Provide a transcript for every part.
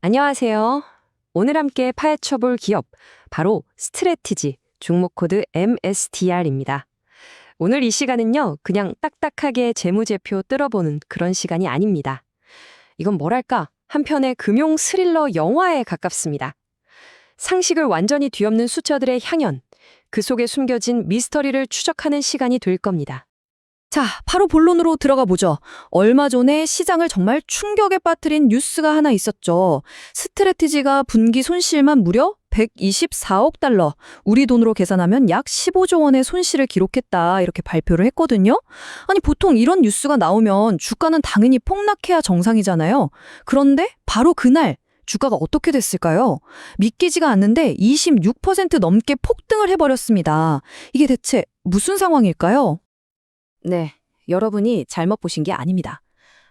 안녕하세요. 오늘 함께 파헤쳐볼 기업, 바로 스트레티지, 종목 코드 MSTR입니다. 오늘 이 시간은요, 그냥 딱딱하게 재무제표 뜯어보는 그런 시간이 아닙니다. 이건 뭐랄까, 한편의 금융 스릴러 영화에 가깝습니다. 상식을 완전히 뒤엎는 숫자들의 향연, 그 속에 숨겨진 미스터리를 추적하는 시간이 될 겁니다. 자, 바로 본론으로 들어가 보죠. 얼마 전에 시장을 정말 충격에 빠뜨린 뉴스가 하나 있었죠. 스트래티지가 분기 손실만 무려 124억 달러, 우리 돈으로 계산하면 약 15조 원의 손실을 기록했다, 이렇게 발표를 했거든요. 아니, 보통 이런 뉴스가 나오면 주가는 당연히 폭락해야 정상이잖아요. 그런데 바로 그날 주가가 어떻게 됐을까요? 믿기지가 않는데 26% 넘게 폭등을 해버렸습니다. 이게 대체 무슨 상황일까요? 네, 여러분이 잘못 보신 게 아닙니다.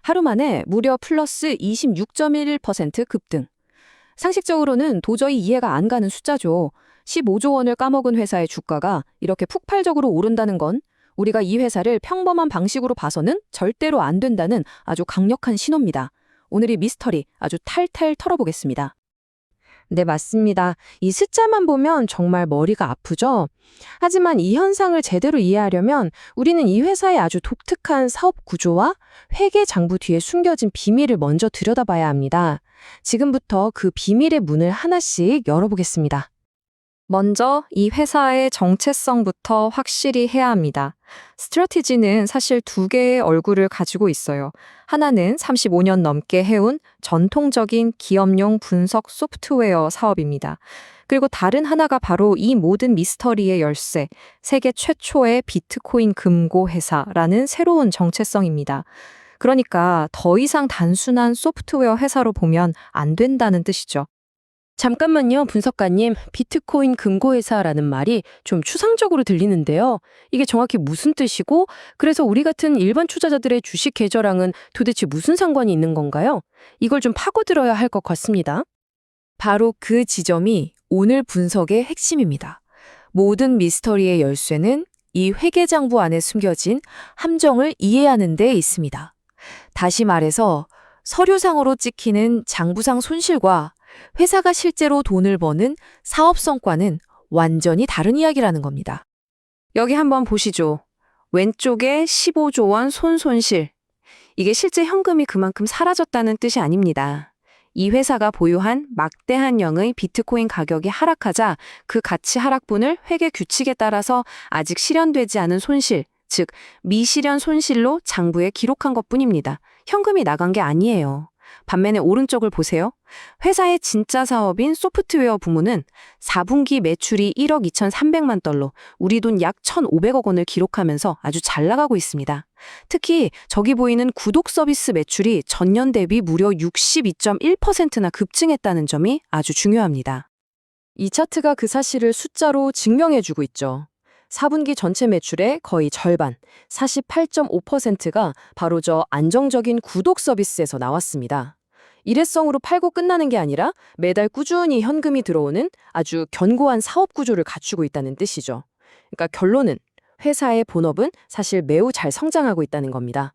하루 만에 무려 플러스 26.11% 급등. 상식적으로는 도저히 이해가 안 가는 숫자죠. 15조 원을 까먹은 회사의 주가가 이렇게 폭발적으로 오른다는 건 우리가 이 회사를 평범한 방식으로 봐서는 절대로 안 된다는 아주 강력한 신호입니다. 오늘 이 미스터리 아주 탈탈 털어보겠습니다. 네, 맞습니다. 이 숫자만 보면 정말 머리가 아프죠? 하지만 이 현상을 제대로 이해하려면 우리는 이 회사의 아주 독특한 사업 구조와 회계 장부 뒤에 숨겨진 비밀을 먼저 들여다봐야 합니다. 지금부터 그 비밀의 문을 하나씩 열어보겠습니다. 먼저 이 회사의 정체성부터 확실히 해야 합니다. 스트래티지는 사실 두 개의 얼굴을 가지고 있어요. 하나는 35년 넘게 해온 전통적인 기업용 분석 소프트웨어 사업입니다. 그리고 다른 하나가 바로 이 모든 미스터리의 열쇠, 세계 최초의 비트코인 금고 회사라는 새로운 정체성입니다. 그러니까 더 이상 단순한 소프트웨어 회사로 보면 안 된다는 뜻이죠. 잠깐만요, 분석가님. 비트코인 금고회사라는 말이 좀 추상적으로 들리는데요. 이게 정확히 무슨 뜻이고, 그래서 우리 같은 일반 투자자들의 주식 계좌랑은 도대체 무슨 상관이 있는 건가요? 이걸 좀 파고들어야 할 것 같습니다. 바로 그 지점이 오늘 분석의 핵심입니다. 모든 미스터리의 열쇠는 이 회계장부 안에 숨겨진 함정을 이해하는 데 있습니다. 다시 말해서 서류상으로 찍히는 장부상 손실과 회사가 실제로 돈을 버는 사업 성과는 완전히 다른 이야기라는 겁니다. 여기 한번 보시죠. 왼쪽에 15조 원 손실. 이게 실제 현금이 그만큼 사라졌다는 뜻이 아닙니다. 이 회사가 보유한 막대한 양의 비트코인 가격이 하락하자 그 가치 하락분을 회계 규칙에 따라서 아직 실현되지 않은 손실, 즉 미실현 손실로 장부에 기록한 것뿐입니다. 현금이 나간 게 아니에요. 반면에 오른쪽을 보세요. 회사의 진짜 사업인 소프트웨어 부문은 4분기 매출이 1억 2,300만 달러, 우리 돈 약 1,500억 원을 기록하면서 아주 잘 나가고 있습니다. 특히 저기 보이는 구독 서비스 매출이 전년 대비 무려 62.1%나 급증했다는 점이 아주 중요합니다. 이 차트가 그 사실을 숫자로 증명해주고 있죠. 4분기 전체 매출의 거의 절반, 48.5%가 바로 저 안정적인 구독 서비스에서 나왔습니다. 일회성으로 팔고 끝나는 게 아니라 매달 꾸준히 현금이 들어오는 아주 견고한 사업 구조를 갖추고 있다는 뜻이죠. 그러니까 결론은 회사의 본업은 사실 매우 잘 성장하고 있다는 겁니다.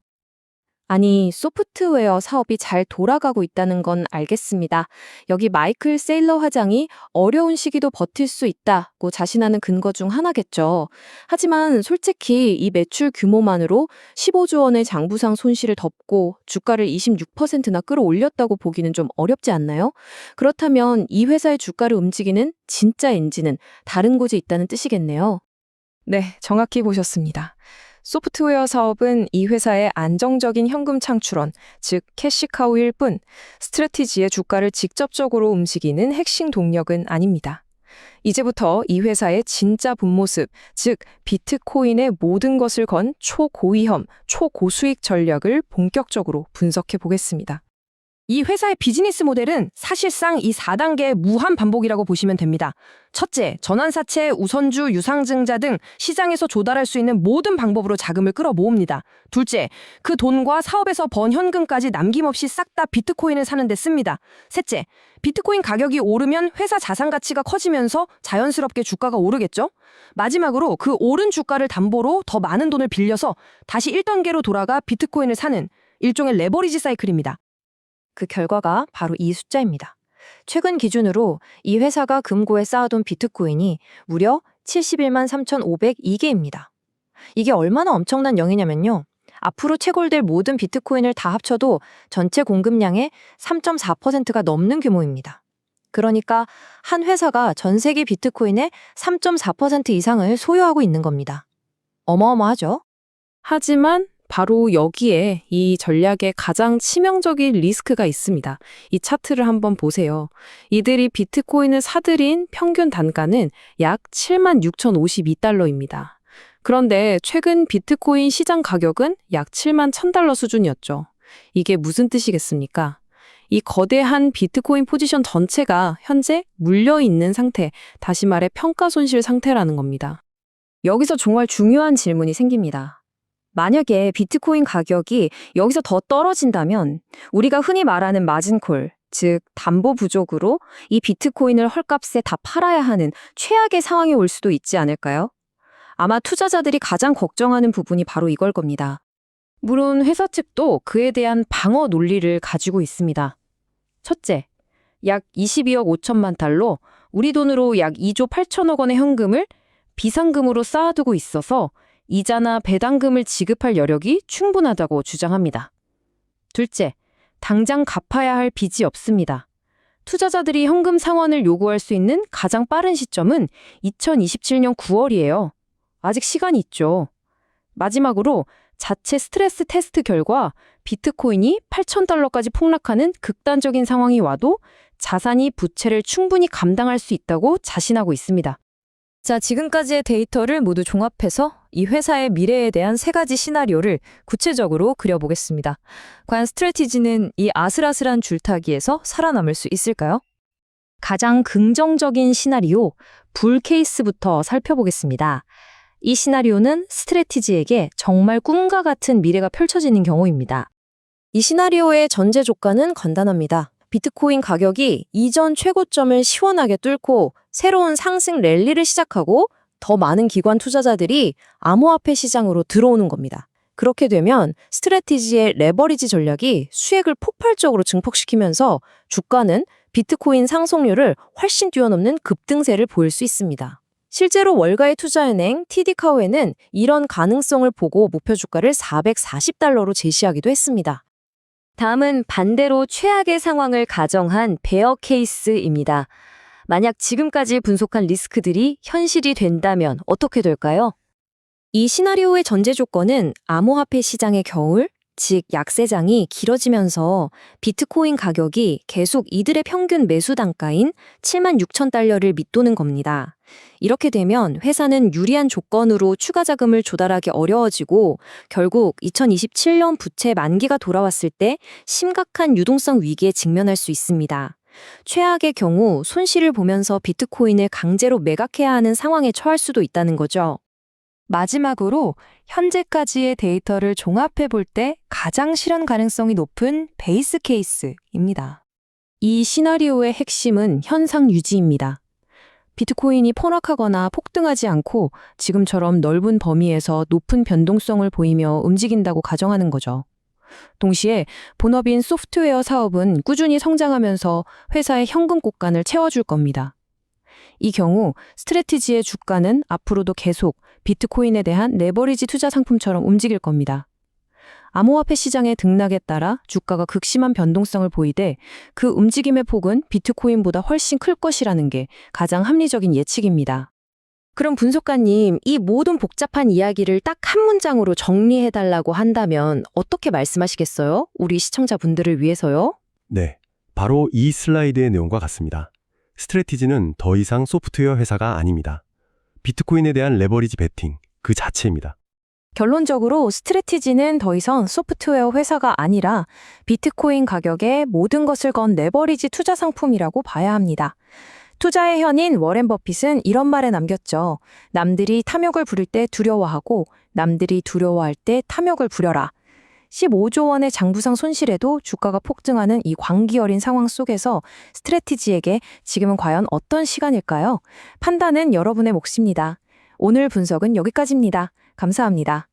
아니, 소프트웨어 사업이 잘 돌아가고 있다는 건 알겠습니다. 여기 마이클 세일러 화장이 어려운 시기도 버틸 수 있다고 자신하는 근거 중 하나겠죠. 하지만 솔직히 이 매출 규모만으로 15조 원의 장부상 손실을 덮고 주가를 26%나 끌어올렸다고 보기는 좀 어렵지 않나요? 그렇다면 이 회사의 주가를 움직이는 진짜 엔진은 다른 곳에 있다는 뜻이겠네요. 네, 정확히 보셨습니다. 소프트웨어 사업은 이 회사의 안정적인 현금 창출원, 즉 캐시카우일 뿐 스트래티지의 주가를 직접적으로 움직이는 핵심 동력은 아닙니다. 이제부터 이 회사의 진짜 본모습, 즉 비트코인의 모든 것을 건 초고위험, 초고수익 전략을 본격적으로 분석해 보겠습니다. 이 회사의 비즈니스 모델은 사실상 이 4단계의 무한 반복이라고 보시면 됩니다. 첫째, 전환사채, 우선주, 유상증자 등 시장에서 조달할 수 있는 모든 방법으로 자금을 끌어모읍니다. 둘째, 그 돈과 사업에서 번 현금까지 남김없이 싹 다 비트코인을 사는 데 씁니다. 셋째, 비트코인 가격이 오르면 회사 자산 가치가 커지면서 자연스럽게 주가가 오르겠죠? 마지막으로 그 오른 주가를 담보로 더 많은 돈을 빌려서 다시 1단계로 돌아가 비트코인을 사는 일종의 레버리지 사이클입니다. 그 결과가 바로 이 숫자입니다. 최근 기준으로 이 회사가 금고에 쌓아둔 비트코인이 무려 71만 3,502개입니다. 이게 얼마나 엄청난 양이냐면요. 앞으로 채굴될 모든 비트코인을 다 합쳐도 전체 공급량의 3.4%가 넘는 규모입니다. 그러니까 한 회사가 전 세계 비트코인의 3.4% 이상을 소유하고 있는 겁니다. 어마어마하죠? 하지만 바로 여기에 이 전략의 가장 치명적인 리스크가 있습니다. 이 차트를 한번 보세요. 이들이 비트코인을 사들인 평균 단가는 약 76,052달러입니다. 그런데 최근 비트코인 시장 가격은 약 71,000달러 수준이었죠. 이게 무슨 뜻이겠습니까? 이 거대한 비트코인 포지션 전체가 현재 물려있는 상태, 다시 말해 평가 손실 상태라는 겁니다. 여기서 정말 중요한 질문이 생깁니다. 만약에 비트코인 가격이 여기서 더 떨어진다면 우리가 흔히 말하는 마진콜, 즉 담보 부족으로 이 비트코인을 헐값에 다 팔아야 하는 최악의 상황이 올 수도 있지 않을까요? 아마 투자자들이 가장 걱정하는 부분이 바로 이걸 겁니다. 물론 회사 측도 그에 대한 방어 논리를 가지고 있습니다. 첫째, 약 22억 5천만 달러, 우리 돈으로 약 2조 8천억 원의 현금을 비상금으로 쌓아두고 있어서 이자나 배당금을 지급할 여력이 충분하다고 주장합니다. 둘째, 당장 갚아야 할 빚이 없습니다. 투자자들이 현금 상환을 요구할 수 있는 가장 빠른 시점은 2027년 9월이에요. 아직 시간이 있죠. 마지막으로 자체 스트레스 테스트 결과 비트코인이 8,000달러까지 폭락하는 극단적인 상황이 와도 자산이 부채를 충분히 감당할 수 있다고 자신하고 있습니다. 자, 지금까지의 데이터를 모두 종합해서 이 회사의 미래에 대한 세 가지 시나리오를 구체적으로 그려보겠습니다. 과연 스트래티지는 이 아슬아슬한 줄타기에서 살아남을 수 있을까요? 가장 긍정적인 시나리오, 불 케이스부터 살펴보겠습니다. 이 시나리오는 스트래티지에게 정말 꿈과 같은 미래가 펼쳐지는 경우입니다. 이 시나리오의 전제 조건은 간단합니다. 비트코인 가격이 이전 최고점을 시원하게 뚫고 새로운 상승 랠리를 시작하고 더 많은 기관 투자자들이 암호화폐 시장으로 들어오는 겁니다. 그렇게 되면 스트래티지의 레버리지 전략이 수익을 폭발적으로 증폭시키면서 주가는 비트코인 상승률을 훨씬 뛰어넘는 급등세를 보일 수 있습니다. 실제로 월가의 투자은행 TD카우에는 이런 가능성을 보고 목표 주가를 440달러로 제시하기도 했습니다. 다음은 반대로 최악의 상황을 가정한 베어 케이스입니다. 만약 지금까지 분석한 리스크들이 현실이 된다면 어떻게 될까요? 이 시나리오의 전제 조건은 암호화폐 시장의 겨울, 즉 약세장이 길어지면서 비트코인 가격이 계속 이들의 평균 매수 단가인 76,000달러를 밑도는 겁니다. 이렇게 되면 회사는 유리한 조건으로 추가 자금을 조달하기 어려워지고 결국 2027년 부채 만기가 돌아왔을 때 심각한 유동성 위기에 직면할 수 있습니다. 최악의 경우 손실을 보면서 비트코인을 강제로 매각해야 하는 상황에 처할 수도 있다는 거죠. 마지막으로 현재까지의 데이터를 종합해 볼 때 가장 실현 가능성이 높은 베이스 케이스입니다. 이 시나리오의 핵심은 현상 유지입니다. 비트코인이 폭락하거나 폭등하지 않고 지금처럼 넓은 범위에서 높은 변동성을 보이며 움직인다고 가정하는 거죠. 동시에 본업인 소프트웨어 사업은 꾸준히 성장하면서 회사의 현금 곳간을 채워줄 겁니다. 이 경우 스트래티지의 주가는 앞으로도 계속 비트코인에 대한 레버리지 투자 상품처럼 움직일 겁니다. 암호화폐 시장의 등락에 따라 주가가 극심한 변동성을 보이되 그 움직임의 폭은 비트코인보다 훨씬 클 것이라는 게 가장 합리적인 예측입니다. 그럼 분석가님, 이 모든 복잡한 이야기를 딱 한 문장으로 정리해달라고 한다면 어떻게 말씀하시겠어요? 우리 시청자분들을 위해서요? 네, 바로 이 슬라이드의 내용과 같습니다. 스트래티지는 더 이상 소프트웨어 회사가 아닙니다. 비트코인에 대한 레버리지 베팅 그 자체입니다. 결론적으로 스트래티지는 더 이상 소프트웨어 회사가 아니라 비트코인 가격에 모든 것을 건 레버리지 투자 상품이라고 봐야 합니다. 투자의 현인 워렌 버핏은 이런 말에 남겼죠. 남들이 탐욕을 부릴 때 두려워하고 남들이 두려워할 때 탐욕을 부려라. 15조 원의 장부상 손실에도 주가가 폭등하는 이 광기 어린 상황 속에서 스트래티지에게 지금은 과연 어떤 시간일까요? 판단은 여러분의 몫입니다. 오늘 분석은 여기까지입니다. 감사합니다.